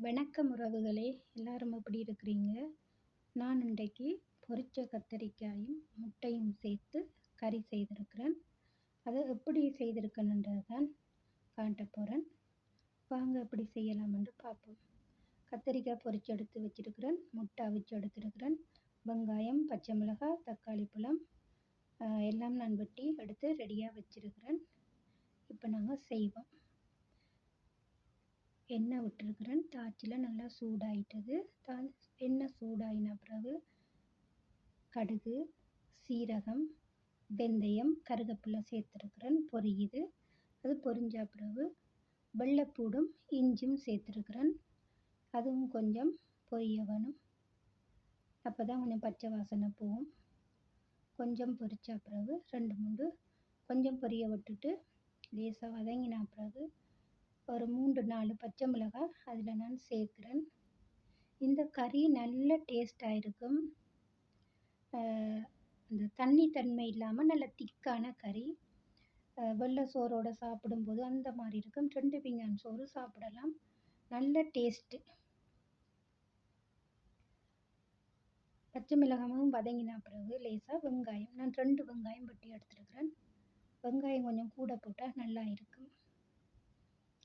வணக்கம் உறவுகளே! எல்லாரும் எப்படி இருக்கிறீங்க? நான் இன்றைக்கு பொரிச்ச கத்தரிக்காயும், முட்டையும் சேர்த்து கறி செய்திருக்கிறேன். அதை எப்படி செய்திருக்கேன்ன்றது தான் காட்டப் போறேன். வாங்க எப்படி செய்யலாம் என்று பார்ப்போம். கத்தரிக்காய் பொரிச்சு எடுத்து வச்சிருக்கிறேன். முட்டை அவிச்சு எடுத்திருக்கிறேன். வெங்காயம், பச்சை மிளகாய், தக்காளி பழம் எல்லாம் நான் வெட்டி எடுத்து ரெடியாக வச்சிருக்கிறேன். இப்போ நாங்கள் செய்வோம். எண்ணெய் விட்டுருக்குறேன். தாய்ச்சில நல்லா சூடாயிட்டது. எண்ணெய் சூடாயின பிறகு கடுகு, சீரகம், வெந்தயம், கருவேப்பிலை சேர்த்துருக்குறேன். பொரியுது. அது பொரிஞ்ச பிறகு வெள்ளைப்பூடும் இஞ்சியும் சேர்த்துருக்குறேன். அதுவும் கொஞ்சம் பொரிய வேணும். அப்போ தான் கொஞ்சம் பச்சை வாசனை போகும். கொஞ்சம் பொரிச்ச பிறகு 2 கொஞ்சம் பொரிய விட்டுட்டு லேசாக வதங்கின பிறகு ஒரு 3-4 பச்சை மிளகாய் அதில் நான் சேர்க்குறேன். இந்த கறி நல்ல டேஸ்ட்டாக இருக்கும். அந்த தண்ணி தன்மை இல்லாமல் நல்ல திக்கான கறி. வெள்ளை சோறோடு சாப்பிடும்போது அந்த மாதிரி இருக்கும். 2 பீங்கான் சோறு சாப்பிடலாம். நல்ல டேஸ்ட்டு. பச்சை மிளகாயும் வதங்கின பிறகு லேசாக வெங்காயம், நான் 2 வெங்காயம் வெட்டி எடுத்துருக்கிறேன். வெங்காயம் கொஞ்சம் கூட போட்டால் நல்லா இருக்கும்.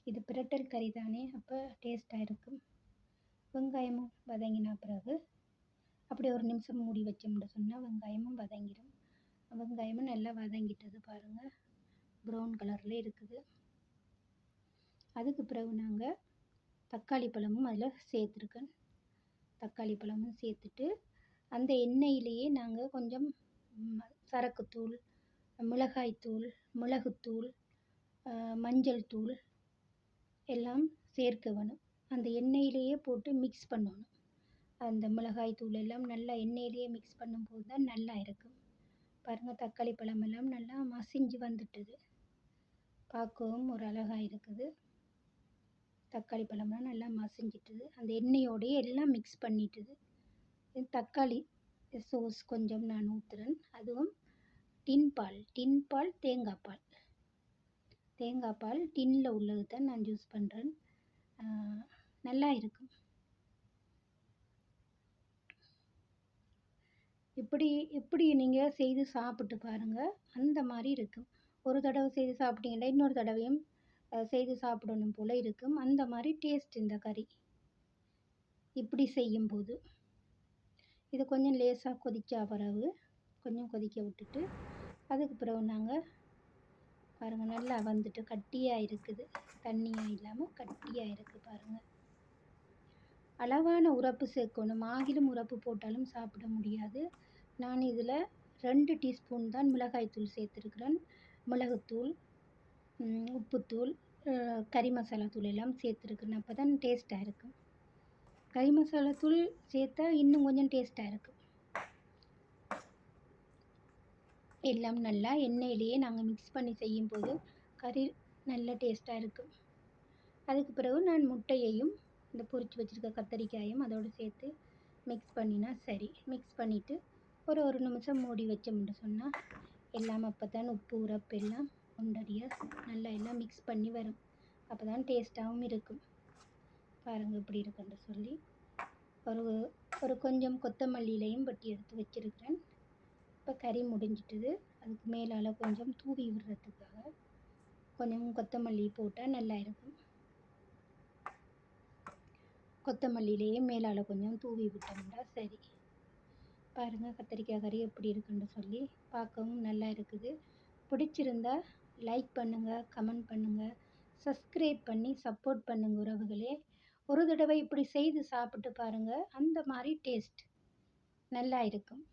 இது பிரட்டல் கறி தானே, அப்போ டேஸ்ட்டாக இருக்கும். வெங்காயமும் வதங்கின பிறகு அப்படி ஒரு நிமிஷம் மூடி வச்சோம்னு சொன்னால் வெங்காயமும் வதங்கிடும். வெங்காயமும் நல்லா வதங்கிட்டது பாருங்கள். ப்ரௌன் கலரில் இருக்குது. அதுக்கு பிறகு நாங்கள் தக்காளி பழமும் அதில் சேர்த்துருக்கேன். தக்காளி பழமும் சேர்த்துட்டு அந்த எண்ணெயிலேயே நாங்கள் கொஞ்சம் சரக்குத்தூள், மிளகாய்த்தூள், மிளகுத்தூள், மஞ்சள் தூள் எல்லாம் சேர்க்க வேணும். அந்த எண்ணெயிலேயே போட்டு மிக்ஸ் பண்ணணும். அந்த மிளகாய் தூள் எல்லாம் நல்லா எண்ணெயிலேயே மிக்ஸ் பண்ணும்போது தான் நல்லா இருக்கும். பாருங்கள், தக்காளி பழமெல்லாம் நல்லா மசிஞ்சு வந்துட்டுது. பார்க்கவும் ஒரு அழகாக இருக்குது. தக்காளி பழமெல்லாம் நல்லா மசிஞ்சிட்டுது. அந்த எண்ணெயோடையே எல்லாம் மிக்ஸ் பண்ணிட்டுது. தக்காளி சோஸ் கொஞ்சம் நான் ஊற்றுறேன். அதுவும் டின் பால், தேங்காய் பால் டின்னில் உள்ளது தான் நான் யூஸ் பண்ணுறேன். நல்லா இருக்கும். இப்படி நீங்கள் செய்து சாப்பிட்டு பாருங்கள். அந்த மாதிரி இருக்கும். ஒரு தடவை செய்து சாப்பிட்டீங்கன்னா இன்னொரு தடவையும் செய்து சாப்பிடணும் போல் இருக்கும். அந்த மாதிரி டேஸ்ட் இந்த கறி இப்படி செய்யும்போது. இது கொஞ்சம் லேசாக கொதிச்ச பிறகு கொஞ்சம் கொதிக்க விட்டுட்டு அதுக்கு பிறகு நாங்கள் பாருங்கள் நல்லா வந்துட்டு கட்டியாக இருக்குது. தண்ணியாக இல்லாமல் கட்டியாக இருக்குது பாருங்கள். அளவான உரப்பு சேர்க்கணும். ஆகிலும் உரப்பு போட்டாலும் சாப்பிட முடியாது. நான் இதில் 2 டீஸ்பூன் தான் மிளகாய்த்தூள் சேர்த்துருக்குறேன். மிளகுத்தூள், உப்புத்தூள், கறி மசாலா தூள் எல்லாம் சேர்த்துருக்குறேன். அப்போ தான் டேஸ்ட்டாக இருக்கும். கறி மசாலா தூள் சேர்த்தா இன்னும் கொஞ்சம் டேஸ்ட்டாக இருக்கும். எல்லாம் நல்லா எண்ணெயிலேயே நாங்கள் மிக்ஸ் பண்ணி செய்யும்போது கறி நல்ல டேஸ்ட்டாக இருக்கும். அதுக்கு பிறகு நான் முட்டையையும் இந்த பொரிச்சு வச்சுருக்க கத்தரிக்காயும் அதோடு சேர்த்து மிக்ஸ் பண்ணினா சரி. மிக்ஸ் பண்ணிவிட்டு ஒரு நிமிஷம் மூடி வச்சோம்னு சொன்னால் எல்லாம் அப்போ தான் உப்பு உரப்பு எல்லாம் ஒன்றடியாக நல்லா எல்லாம் மிக்ஸ் பண்ணி வரும். அப்போ தான் டேஸ்ட்டாகவும் இருக்கும். பாருங்கள் இப்படி இருக்குன்னு சொல்லி ஒரு கொஞ்சம் கொத்தமல்லியிலையும் வெட்டி எடுத்து வச்சுருக்கிறேன். இப்போ கறி முடிஞ்சிட்டுது. அதுக்கு மேலால் கொஞ்சம் தூவி விடுறதுக்காக கொஞ்சம் கொத்தமல்லி போட்டால் நல்லா இருக்கும். கொத்தமல்லியிலேயே மேலால் கொஞ்சம் தூவி விட்டோம்னா சரி. பாருங்கள் கத்தரிக்காய் கறி எப்படி இருக்குன்னு சொல்லி பார்க்கவும் நல்லா இருக்குது. பிடிச்சிருந்தா லைக் பண்ணுங்கள், கமெண்ட் பண்ணுங்கள், சப்ஸ்கிரைப் பண்ணி சப்போர்ட் பண்ணுங்கள் உறவுகளே. ஒரு தடவை இப்படி செய்து சாப்பிட்டு பாருங்கள். அந்த மாதிரி டேஸ்ட் நல்லா இருக்கும்.